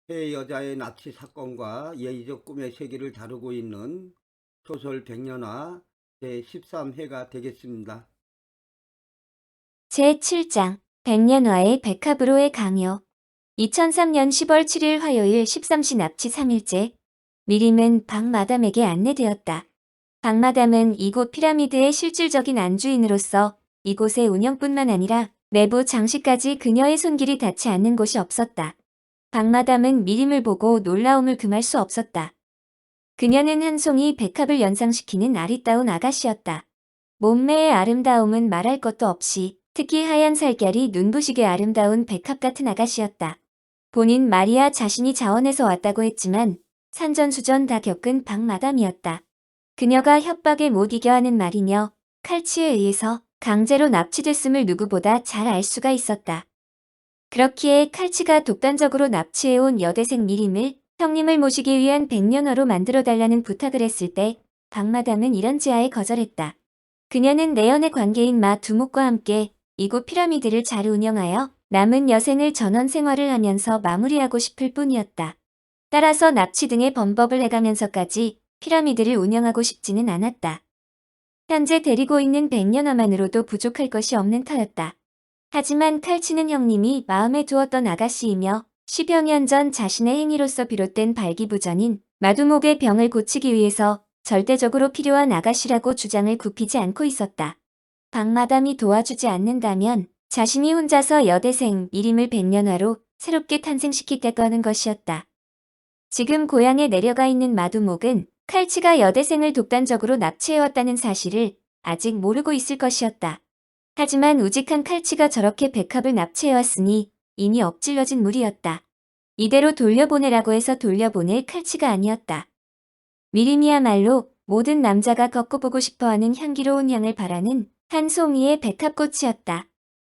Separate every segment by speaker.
Speaker 1: 세 여자의 납치 사건과 예의적 꿈의 세계를 다루고 있는 소설 백년화 제13회가 되겠습니다.
Speaker 2: 제7장 백년화의 백합으로의 강요 2003년 10월 7일 화요일 13시 납치 3일째 미림은 박마담에게 안내되었다. 박마담은 이곳 피라미드의 실질적인 안주인으로서 이곳의 운영뿐만 아니라 내부 장식까지 그녀의 손길이 닿지 않는 곳이 없었다. 박마담은 미림을 보고 놀라움을 금할 수 없었다. 그녀는 한 송이 백합을 연상시키는 아리따운 아가씨였다. 몸매의 아름다움은 말할 것도 없이 특히 하얀 살결이 눈부시게 아름다운 백합 같은 아가씨였다. 본인 마리아 자신이 자원해서 왔다고 했지만 산전수전 다 겪은 박마담이었다. 그녀가 협박에 못 이겨 하는 말이며 칼치에 의해서 강제로 납치됐음을 누구보다 잘 알 수가 있었다. 그렇기에 칼치가 독단적으로 납치해온 여대생 미림을 형님을 모시기 위한 백년화로 만들어달라는 부탁을 했을 때 박마담은 이런 제안에 거절했다. 그녀는 내연의 관계인 마 두목과 함께 이곳 피라미드를 잘 운영하여 남은 여생을 전원 생활을 하면서 마무리하고 싶을 뿐이었다. 따라서 납치 등의 범법을 해가면서까지 피라미드를 운영하고 싶지는 않았다. 현재 데리고 있는 백년화만으로도 부족할 것이 없는 터였다. 하지만 칼치는 형님이 마음에 두었던 아가씨이며 10여 년 전 자신의 행위로서 비롯된 발기부전인 마두목의 병을 고치기 위해서 절대적으로 필요한 아가씨라고 주장을 굽히지 않고 있었다. 박마담이 도와주지 않는다면 자신이 혼자서 여대생 미림을 백년화로 새롭게 탄생시키겠다고 하는 것이었다. 지금 고향에 내려가 있는 마두목은 칼치가 여대생을 독단적으로 납치해왔다는 사실을 아직 모르고 있을 것이었다. 하지만 우직한 칼치가 저렇게 백합을 납치해왔으니 이미 엎질러진 물이었다. 이대로 돌려보내라고 해서 돌려보낼 칼치가 아니었다. 미림이야말로 모든 남자가 겪어보고 싶어하는 향기로운 향을 바라는 한 송이의 백합꽃이었다.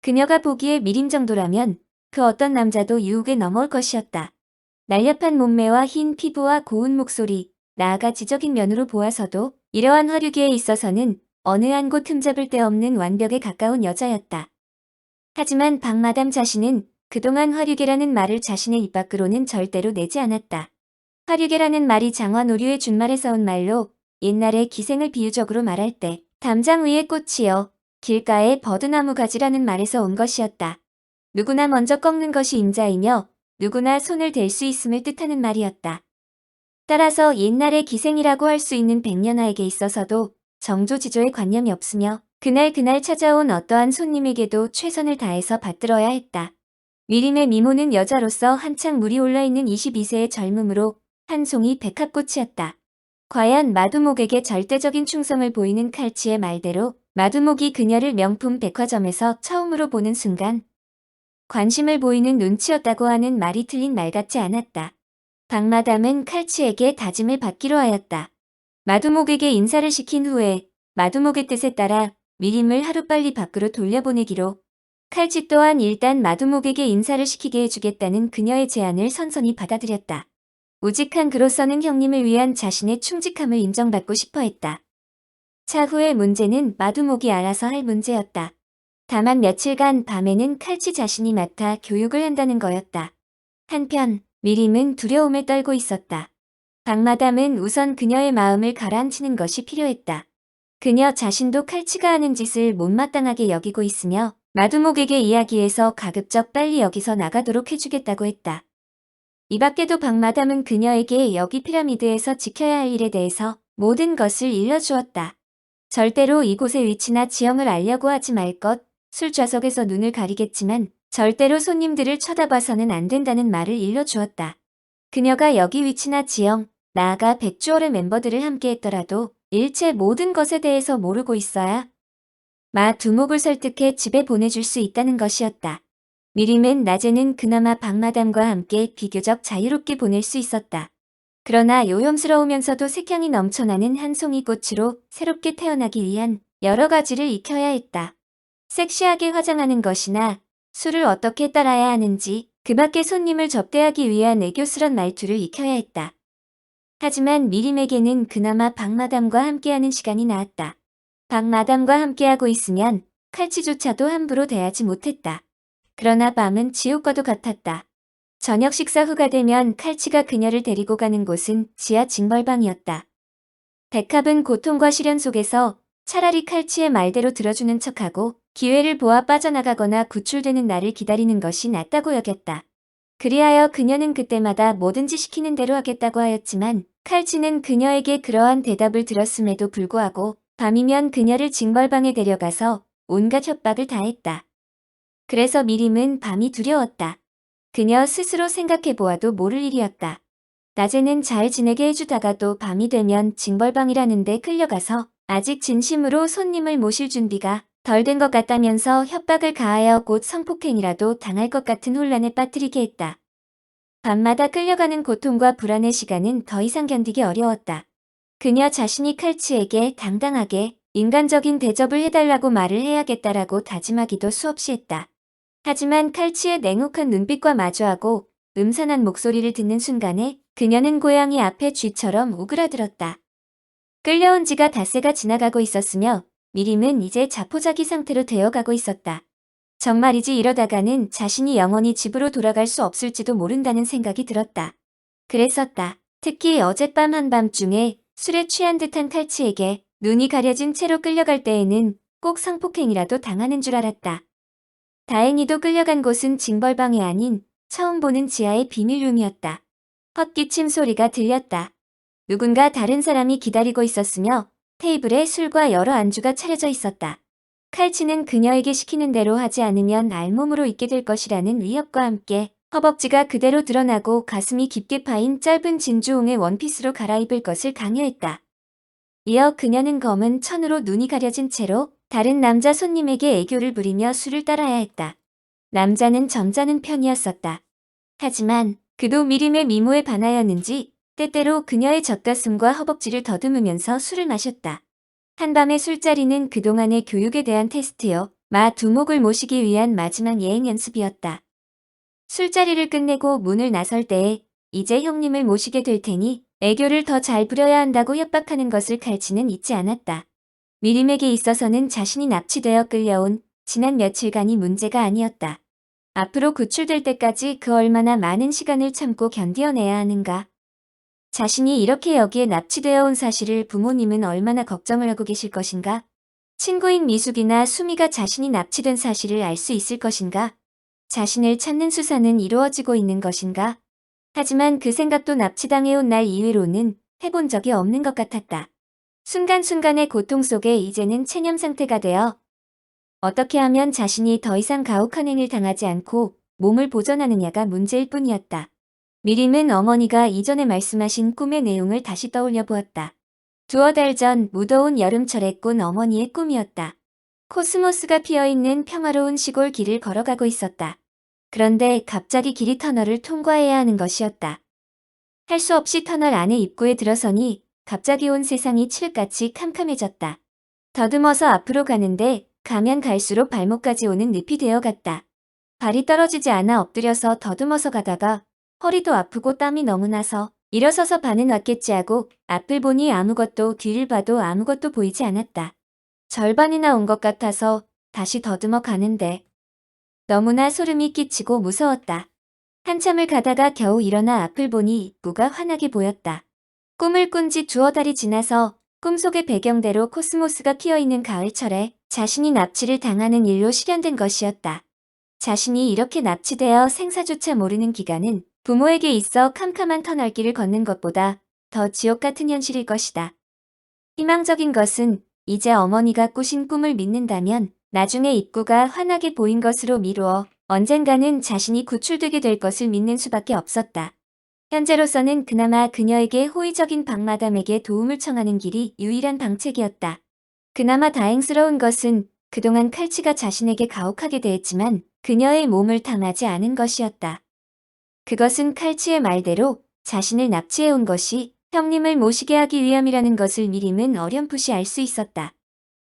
Speaker 2: 그녀가 보기에 미림 정도라면 그 어떤 남자도 유혹에 넘어올 것이었다. 날렵한 몸매와 흰 피부와 고운 목소리, 나아가 지적인 면으로 보아서도 이러한 화류계에 있어서는 어느 한 곳 흠잡을 데 없는 완벽에 가까운 여자였다. 하지만 박마담 자신은 그동안 화류계라는 말을 자신의 입 밖으로는 절대로 내지 않았다. 화류계라는 말이 장화노류의 준말에서 온 말로 옛날에 기생을 비유적으로 말할 때 담장 위의 꽃이여 길가의 버드나무 가지라는 말에서 온 것이었다. 누구나 먼저 꺾는 것이 임자이며 누구나 손을 댈 수 있음을 뜻하는 말이었다. 따라서 옛날의 기생이라고 할 수 있는 백년화에게 있어서도 정조지조의 관념이 없으며 그날 찾아온 어떠한 손님에게도 최선을 다해서 받들어야 했다. 미림의 미모는 여자로서 한창 물이 올라있는 22세의 젊음으로 한 송이 백합꽃이었다. 과연 마두목에게 절대적인 충성을 보이는 칼치의 말대로 마두목이 그녀를 명품 백화점에서 처음으로 보는 순간 관심을 보이는 눈치였다고 하는 말이 틀린 말 같지 않았다. 박마담은 칼치에게 다짐을 받기로 하였다. 마두목에게 인사를 시킨 후에 마두목의 뜻에 따라 미림을 하루빨리 밖으로 돌려보내기로 칼치 또한 일단 마두목에게 인사를 시키게 해주겠다는 그녀의 제안을 선선히 받아들였다. 우직한 그로서는 형님을 위한 자신의 충직함을 인정받고 싶어 했다. 차후의 문제는 마두목이 알아서 할 문제였다. 다만 며칠간 밤에는 칼치 자신이 맡아 교육을 한다는 거였다. 한편 미림은 두려움을 떨고 있었다. 박마담은 우선 그녀의 마음을 가라앉히는 것이 필요했다. 그녀 자신도 칼치가 하는 짓을 못마땅하게 여기고 있으며 마두목에게 이야기해서 가급적 빨리 여기서 나가도록 해주겠다고 했다. 이 밖에도 박마담은 그녀에게 여기 피라미드에서 지켜야 할 일에 대해서 모든 것을 일러주었다. 절대로 이곳의 위치나 지형을 알려고 하지 말 것, 술좌석에서 눈을 가리겠지만 절대로 손님들을 쳐다봐서는 안 된다는 말을 일러주었다. 그녀가 여기 위치나 지형, 나아가 백주월의 멤버들을 함께 했더라도 일체 모든 것에 대해서 모르고 있어야 마 두목을 설득해 집에 보내줄 수 있다는 것이었다. 미림은 낮에는 그나마 박마담과 함께 비교적 자유롭게 보낼 수 있었다. 그러나 요염스러우면서도 색향이 넘쳐나는 한 송이 꽃으로 새롭게 태어나기 위한 여러 가지를 익혀야 했다. 섹시하게 화장하는 것이나 술을 어떻게 따라야 하는지 그 밖에 손님을 접대하기 위한 애교스런 말투를 익혀야 했다. 하지만 미림에게는 그나마 박마담과 함께하는 시간이 나았다. 박마담과 함께하고 있으면 칼치조차도 함부로 대하지 못했다. 그러나 밤은 지옥과도 같았다. 저녁 식사 후가 되면 칼치가 그녀를 데리고 가는 곳은 지하 징벌방이었다. 백합은 고통과 시련 속에서 차라리 칼치의 말대로 들어주는 척하고 기회를 보아 빠져나가거나 구출되는 날을 기다리는 것이 낫다고 여겼다. 그리하여 그녀는 그때마다 뭐든지 시키는 대로 하겠다고 하였지만 칼치는 그녀에게 그러한 대답을 들었음에도 불구하고 밤이면 그녀를 징벌방에 데려가서 온갖 협박을 다했다. 그래서 미림은 밤이 두려웠다. 그녀 스스로 생각해보아도 모를 일이었다. 낮에는 잘 지내게 해주다가도 밤이 되면 징벌방이라는 데 끌려가서 아직 진심으로 손님을 모실 준비가 덜 된 것 같다면서 협박을 가하여 곧 성폭행이라도 당할 것 같은 혼란에 빠뜨리게 했다. 밤마다 끌려가는 고통과 불안의 시간은 더 이상 견디기 어려웠다. 그녀 자신이 칼치에게 당당하게 인간적인 대접을 해달라고 말을 해야겠다라고 다짐하기도 수없이 했다. 하지만 칼치의 냉혹한 눈빛과 마주하고 음산한 목소리를 듣는 순간에 그녀는 고양이 앞에 쥐처럼 오그라들었다. 끌려온 지가 닷새가 지나가고 있었으며 미림은 이제 자포자기 상태로 되어가고 있었다. 정말이지 이러다가는 자신이 영원히 집으로 돌아갈 수 없을지도 모른다는 생각이 들었다. 그랬었다. 특히 어젯밤 한밤중에 술에 취한 듯한 칼치에게 눈이 가려진 채로 끌려갈 때에는 꼭 성폭행이라도 당하는 줄 알았다. 다행히도 끌려간 곳은 징벌방이 아닌 처음 보는 지하의 비밀룸이었다. 헛기침 소리가 들렸다. 누군가 다른 사람이 기다리고 있었으며 테이블에 술과 여러 안주가 차려져 있었다. 칼치는 그녀에게 시키는 대로 하지 않으면 알몸으로 있게 될 것이라는 위협과 함께 허벅지가 그대로 드러나고 가슴이 깊게 파인 짧은 진주홍의 원피스로 갈아입을 것을 강요했다. 이어 그녀는 검은 천으로 눈이 가려진 채로 다른 남자 손님에게 애교를 부리며 술을 따라야 했다. 남자는 점잖은 편이었었다. 하지만 그도 미림의 미모에 반하였는지 때때로 그녀의 젖가슴과 허벅지를 더듬으면서 술을 마셨다. 한밤의 술자리는 그동안의 교육에 대한 테스트요. 마 두목을 모시기 위한 마지막 예행 연습이었다. 술자리를 끝내고 문을 나설 때에 이제 형님을 모시게 될 테니 애교를 더 잘 부려야 한다고 협박하는 것을 칼치는 잊지 않았다. 미림에게 있어서는 자신이 납치되어 끌려온 지난 며칠간이 문제가 아니었다. 앞으로 구출될 때까지 그 얼마나 많은 시간을 참고 견뎌내야 하는가. 자신이 이렇게 여기에 납치되어 온 사실을 부모님은 얼마나 걱정을 하고 계실 것인가? 친구인 미숙이나 수미가 자신이 납치된 사실을 알 수 있을 것인가? 자신을 찾는 수사는 이루어지고 있는 것인가? 하지만 그 생각도 납치당해온 날 이후로는 해본 적이 없는 것 같았다. 순간순간의 고통 속에 이제는 체념 상태가 되어 어떻게 하면 자신이 더 이상 가혹한 행위를 당하지 않고 몸을 보존하느냐가 문제일 뿐이었다. 미림은 어머니가 이전에 말씀하신 꿈의 내용을 다시 떠올려 보았다. 두어 달 전 무더운 여름철에 꾼 어머니의 꿈이었다. 코스모스가 피어있는 평화로운 시골 길을 걸어가고 있었다. 그런데 갑자기 길이 터널을 통과해야 하는 것이었다. 할 수 없이 터널 안에 입구에 들어서니 갑자기 온 세상이 칠흑같이 캄캄해졌다. 더듬어서 앞으로 가는데 가면 갈수록 발목까지 오는 늪이 되어갔다. 발이 떨어지지 않아 엎드려서 더듬어서 가다가 허리도 아프고 땀이 너무 나서 일어서서 반은 왔겠지 하고 앞을 보니 아무것도 뒤를 봐도 아무것도 보이지 않았다. 절반이나 온 것 같아서 다시 더듬어 가는데 너무나 소름이 끼치고 무서웠다. 한참을 가다가 겨우 일어나 앞을 보니 입구가 환하게 보였다. 꿈을 꾼 지 두어 달이 지나서 꿈속의 배경대로 코스모스가 피어있는 가을철에 자신이 납치를 당하는 일로 실현된 것이었다. 자신이 이렇게 납치되어 생사조차 모르는 기간은 부모에게 있어 캄캄한 터널길을 걷는 것보다 더 지옥 같은 현실일 것이다. 희망적인 것은 이제 어머니가 꾸신 꿈을 믿는다면 나중에 입구가 환하게 보인 것으로 미루어 언젠가는 자신이 구출되게 될 것을 믿는 수밖에 없었다. 현재로서는 그나마 그녀에게 호의적인 박마담에게 도움을 청하는 길이 유일한 방책이었다. 그나마 다행스러운 것은 그동안 칼치가 자신에게 가혹하게 대했지만 그녀의 몸을 탐하지 않은 것이었다. 그것은 칼치의 말대로 자신을 납치해온 것이 형님을 모시게 하기 위함이라는 것을 미림은 어렴풋이 알 수 있었다.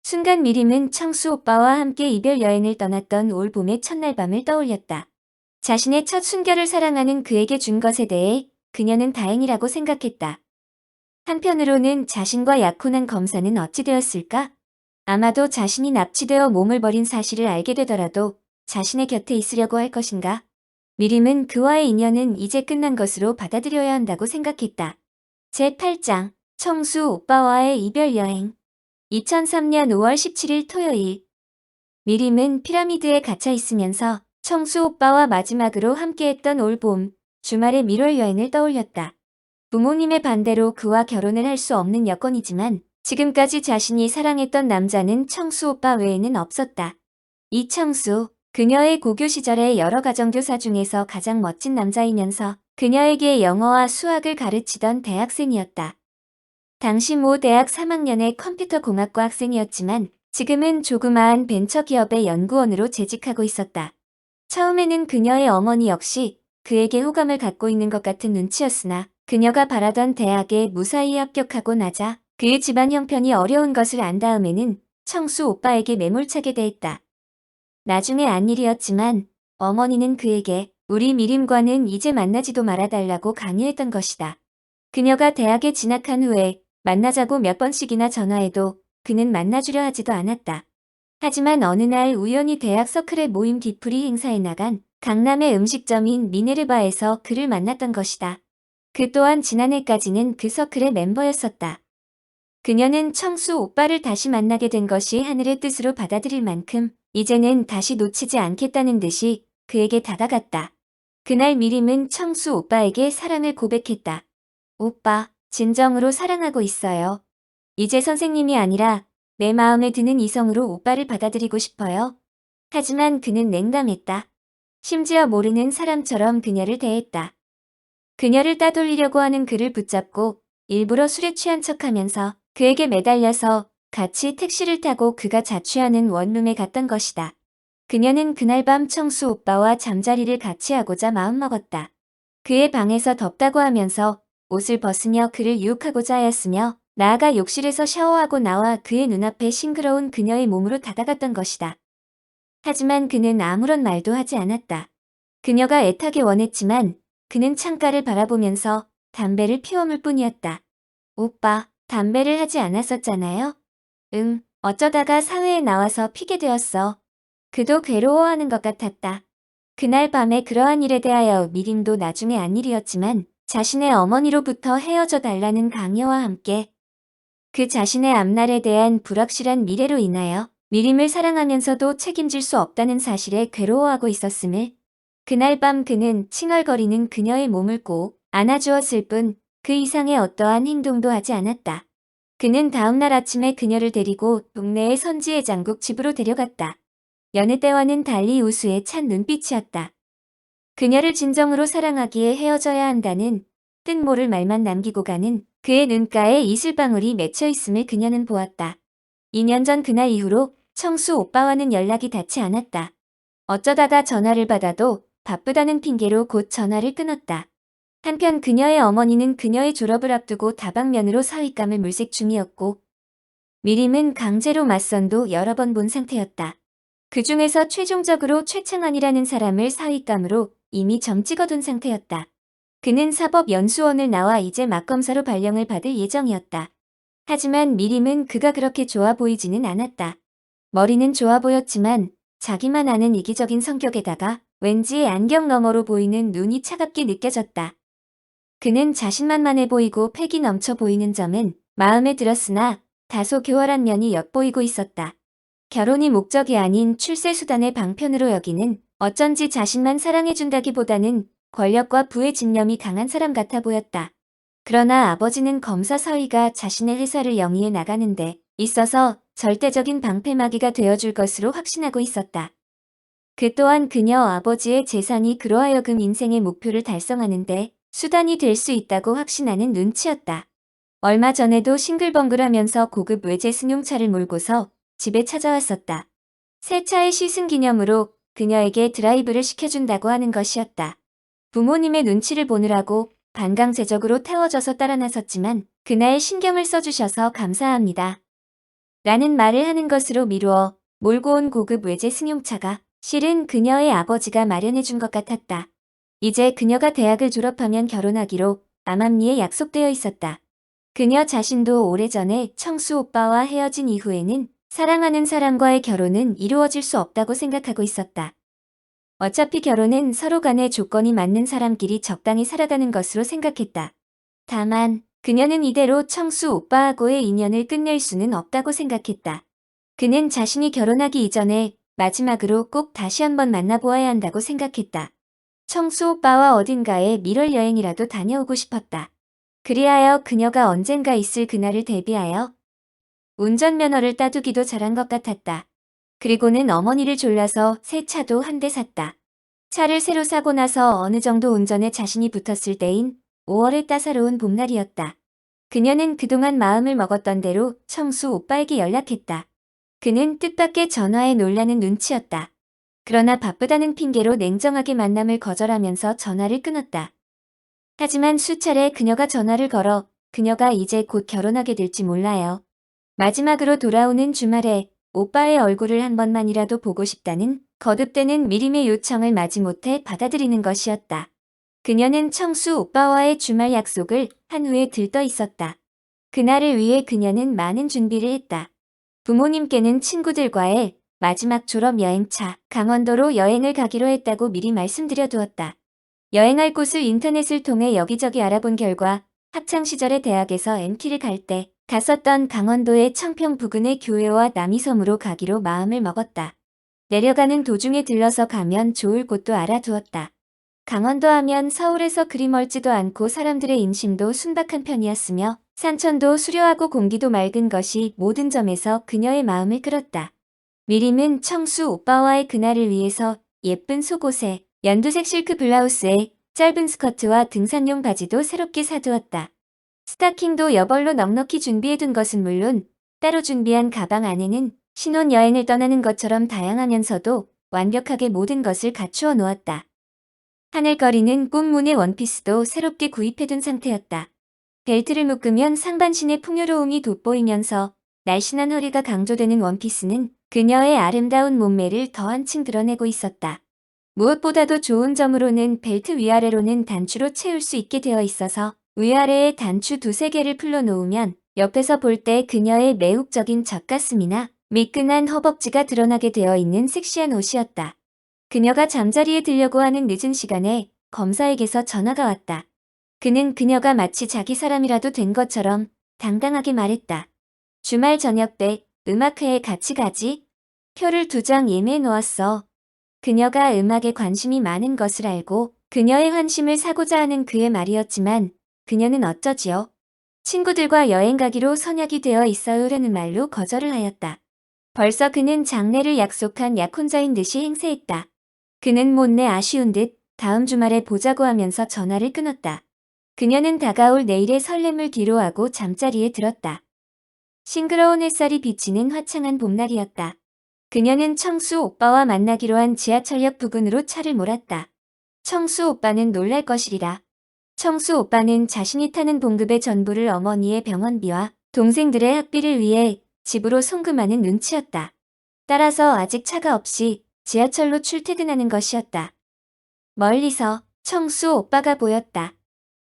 Speaker 2: 순간 미림은 청수 오빠와 함께 이별 여행을 떠났던 올 봄의 첫날 밤을 떠올렸다. 자신의 첫 순결을 사랑하는 그에게 준 것에 대해 그녀는 다행이라고 생각했다. 한편으로는 자신과 약혼한 검사는 어찌 되었을까? 아마도 자신이 납치되어 몸을 버린 사실을 알게 되더라도 자신의 곁에 있으려고 할 것인가? 미림은 그와의 인연은 이제 끝난 것으로 받아들여야 한다고 생각했다. 제8장 청수 오빠와의 이별 여행 2003년 5월 17일 토요일 미림은 피라미드에 갇혀 있으면서 청수 오빠와 마지막으로 함께했던 올봄 주말의 밀월 여행을 떠올렸다. 부모님의 반대로 그와 결혼을 할 수 없는 여건이지만 지금까지 자신이 사랑했던 남자는 청수 오빠 외에는 없었다. 이청수, 그녀의 고교 시절의 여러 가정교사 중에서 가장 멋진 남자이면서 그녀에게 영어와 수학을 가르치던 대학생이었다. 당시 모 대학 3학년의 컴퓨터공학과 학생이었지만 지금은 조그마한 벤처기업의 연구원으로 재직하고 있었다. 처음에는 그녀의 어머니 역시 그에게 호감을 갖고 있는 것 같은 눈치였으나 그녀가 바라던 대학에 무사히 합격하고 나자 그의 집안 형편이 어려운 것을 안 다음에는 청수 오빠에게 매몰차게 대했다. 나중에 안 일이었지만 어머니는 그에게 우리 미림과는 이제 만나지도 말아달라고 강요했던 것이다. 그녀가 대학에 진학한 후에 만나자고 몇 번씩이나 전화해도 그는 만나주려 하지도 않았다. 하지만 어느 날 우연히 대학 서클의 모임 뒤풀이 행사에 나간 강남의 음식점인 미네르바에서 그를 만났던 것이다. 그 또한 지난해까지는 그 서클의 멤버였었다. 그녀는 청수 오빠를 다시 만나게 된 것이 하늘의 뜻으로 받아들일 만큼 이제는 다시 놓치지 않겠다는 듯이 그에게 다가갔다. 그날 미림은 청수 오빠에게 사랑을 고백했다. 오빠, 진정으로 사랑하고 있어요. 이제 선생님이 아니라 내 마음에 드는 이성으로 오빠를 받아들이고 싶어요. 하지만 그는 냉담했다. 심지어 모르는 사람처럼 그녀를 대했다. 그녀를 따돌리려고 하는 그를 붙잡고 일부러 술에 취한 척하면서 그에게 매달려서 같이 택시를 타고 그가 자취하는 원룸에 갔던 것이다. 그녀는 그날 밤 청수 오빠와 잠자리를 같이 하고자 마음먹었다. 그의 방에서 덥다고 하면서 옷을 벗으며 그를 유혹하고자 하였으며 나아가 욕실에서 샤워하고 나와 그의 눈앞에 싱그러운 그녀의 몸으로 다가갔던 것이다. 하지만 그는 아무런 말도 하지 않았다. 그녀가 애타게 원했지만 그는 창가를 바라보면서 담배를 피워물 뿐이었다. 오빠, 담배를 하지 않았었잖아요? 어쩌다가 사회에 나와서 피게 되었어. 그도 괴로워하는 것 같았다. 그날 밤에 그러한 일에 대하여 미림도 나중에 안 일이었지만 자신의 어머니로부터 헤어져 달라는 강요와 함께 그 자신의 앞날에 대한 불확실한 미래로 인하여 미림을 사랑하면서도 책임질 수 없다는 사실에 괴로워하고 있었음을 그날 밤 그는 칭얼거리는 그녀의 몸을 꼭 안아주었을 뿐 그 이상의 어떠한 행동도 하지 않았다. 그는 다음날 아침에 그녀를 데리고 동네의 선지의 장국 집으로 데려갔다. 여느 때와는 달리 우수에 찬 눈빛이었다. 그녀를 진정으로 사랑하기에 헤어져야 한다는 뜻 모를 말만 남기고 가는 그의 눈가에 이슬방울이 맺혀 있음을 그녀는 보았다. 2년 전 그날 이후로 청수 오빠와는 연락이 닿지 않았다. 어쩌다가 전화를 받아도 바쁘다는 핑계로 곧 전화를 끊었다. 한편 그녀의 어머니는 그녀의 졸업을 앞두고 다방면으로 사윗감을 물색 중이었고 미림은 강제로 맞선도 여러 번 본 상태였다. 그 중에서 최종적으로 최창환이라는 사람을 사윗감으로 이미 점 찍어둔 상태였다. 그는 사법연수원을 나와 이제 막검사로 발령을 받을 예정이었다. 하지만 미림은 그가 그렇게 좋아 보이지는 않았다. 머리는 좋아 보였지만 자기만 아는 이기적인 성격에다가 왠지 안경 너머로 보이는 눈이 차갑게 느껴졌다. 그는 자신만만해 보이고 패기 넘쳐 보이는 점은 마음에 들었으나 다소 교활한 면이 엿보이고 있었다. 결혼이 목적이 아닌 출세수단의 방편으로 여기는 어쩐지 자신만 사랑해준다기보다는 권력과 부의 집념이 강한 사람 같아 보였다. 그러나 아버지는 검사 사위가 자신의 회사를 영위해 나가는데 있어서 절대적인 방패막이가 되어줄 것으로 확신하고 있었다. 그 또한 그녀 아버지의 재산이 그로하여금 인생의 목표를 달성하는데 수단이 될 수 있다고 확신하는 눈치였다. 얼마 전에도 싱글벙글하면서 고급 외제 승용차를 몰고서 집에 찾아왔었다. 새 차의 시승 기념으로 그녀에게 드라이브를 시켜준다고 하는 것이었다. 부모님의 눈치를 보느라고 반강제적으로 태워줘서 따라 나섰지만 그날 신경을 써주셔서 감사합니다. 라는 말을 하는 것으로 미루어 몰고 온 고급 외제 승용차가 실은 그녀의 아버지가 마련해준 것 같았다. 이제 그녀가 대학을 졸업하면 결혼하기로 암암리에 약속되어 있었다. 그녀 자신도 오래전에 청수 오빠와 헤어진 이후에는 사랑하는 사람과의 결혼은 이루어질 수 없다고 생각하고 있었다. 어차피 결혼은 서로 간의 조건이 맞는 사람끼리 적당히 살아가는 것으로 생각했다. 다만 그녀는 이대로 청수 오빠하고의 인연을 끝낼 수는 없다고 생각했다. 그는 자신이 결혼하기 이전에 마지막으로 꼭 다시 한번 만나보아야 한다고 생각했다. 청수 오빠와 어딘가에 밀월 여행이라도 다녀오고 싶었다. 그리하여 그녀가 언젠가 있을 그날을 대비하여 운전면허를 따두기도 잘한 것 같았다. 그리고는 어머니를 졸라서 새 차도 한 대 샀다. 차를 새로 사고 나서 어느 정도 운전에 자신이 붙었을 때인 5월의 따사로운 봄날이었다. 그녀는 그동안 마음을 먹었던 대로 청수 오빠에게 연락했다. 그는 뜻밖의 전화에 놀라는 눈치였다. 그러나 바쁘다는 핑계로 냉정하게 만남을 거절하면서 전화를 끊었다. 하지만 수차례 그녀가 전화를 걸어 그녀가 이제 곧 결혼하게 될지 몰라요. 마지막으로 돌아오는 주말에 오빠의 얼굴을 한 번만이라도 보고 싶다는 거듭되는 미림의 요청을 마지못해 받아들이는 것이었다. 그녀는 청수 오빠와의 주말 약속을 한 후에 들떠 있었다. 그날을 위해 그녀는 많은 준비를 했다. 부모님께는 친구들과의 마지막 졸업 여행차 강원도로 여행을 가기로 했다고 미리 말씀드려 두었다. 여행할 곳을 인터넷을 통해 여기저기 알아본 결과 학창시절에 대학에서 MT를 갈 때 갔었던 강원도의 청평 부근의 교회와 남이섬으로 가기로 마음을 먹었다. 내려가는 도중에 들러서 가면 좋을 곳도 알아두었다. 강원도 하면 서울에서 그리 멀지도 않고 사람들의 인심도 순박한 편이었으며 산천도 수려하고 공기도 맑은 것이 모든 점에서 그녀의 마음을 끌었다. 미림은 청수 오빠와의 그날을 위해서 예쁜 속옷에 연두색 실크 블라우스에 짧은 스커트와 등산용 바지도 새롭게 사두었다. 스타킹도 여벌로 넉넉히 준비해둔 것은 물론 따로 준비한 가방 안에는 신혼여행을 떠나는 것처럼 다양하면서도 완벽하게 모든 것을 갖추어 놓았다. 하늘거리는 꽃무늬 원피스도 새롭게 구입해둔 상태였다. 벨트를 묶으면 상반신의 풍요로움이 돋보이면서 날씬한 허리가 강조되는 원피스는 그녀의 아름다운 몸매를 더 한층 드러내고 있었다. 무엇보다도 좋은 점으로는 벨트 위아래로는 단추로 채울 수 있게 되어 있어서 위아래에 단추 두세 개를 풀러놓으면 옆에서 볼 때 그녀의 매혹적인 젖가슴이나 미끈한 허벅지가 드러나게 되어 있는 섹시한 옷이었다. 그녀가 잠자리에 들려고 하는 늦은 시간에 검사에게서 전화가 왔다. 그는 그녀가 마치 자기 사람이라도 된 것처럼 당당하게 말했다. 주말 저녁 때 음악회에 같이 가지? 표를 2장 예매해 놓았어. 그녀가 음악에 관심이 많은 것을 알고 그녀의 환심을 사고자 하는 그의 말이었지만 그녀는 어쩌지요? 친구들과 여행 가기로 선약이 되어 있어요라는 말로 거절을 하였다. 벌써 그는 장례를 약속한 약혼자인 듯이 행세했다. 그는 못내 아쉬운 듯 다음 주말에 보자고 하면서 전화를 끊었다. 그녀는 다가올 내일의 설렘을 뒤로하고 잠자리에 들었다. 싱그러운 햇살이 비치는 화창한 봄날이었다. 그녀는 청수 오빠와 만나기로 한 지하철역 부근으로 차를 몰았다. 청수 오빠는 놀랄 것이리라. 청수 오빠는 자신이 타는 봉급의 전부를 어머니의 병원비와 동생들의 학비를 위해 집으로 송금하는 눈치였다. 따라서 아직 차가 없이 지하철로 출퇴근하는 것이었다. 멀리서 청수 오빠가 보였다.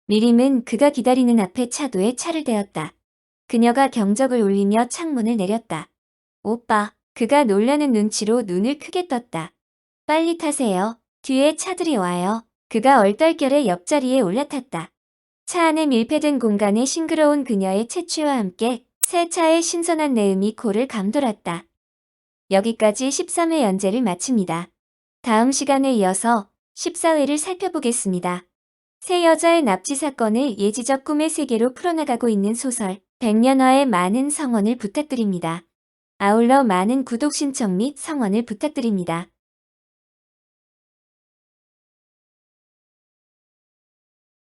Speaker 2: 미림은 그가 기다리는 앞에 차도에 차를 대었다. 그녀가 경적을 울리며 창문을 내렸다. 오빠, 그가 놀라는 눈치로 눈을 크게 떴다. 빨리 타세요. 뒤에 차들이 와요. 그가 얼떨결에 옆자리에 올라탔다. 차 안에 밀폐된 공간에 싱그러운 그녀의 채취와 함께 새 차의 신선한 내음이 코를 감돌았다. 여기까지 13회 연재를 마칩니다. 다음 시간에 이어서 14회를 살펴보겠습니다. 세 여자의 납치 사건을 예지적 꿈의 세계로 풀어나가고 있는 소설 백년화의 많은 성원을 부탁드립니다. 아울러 많은 구독 신청 및 성원을 부탁드립니다.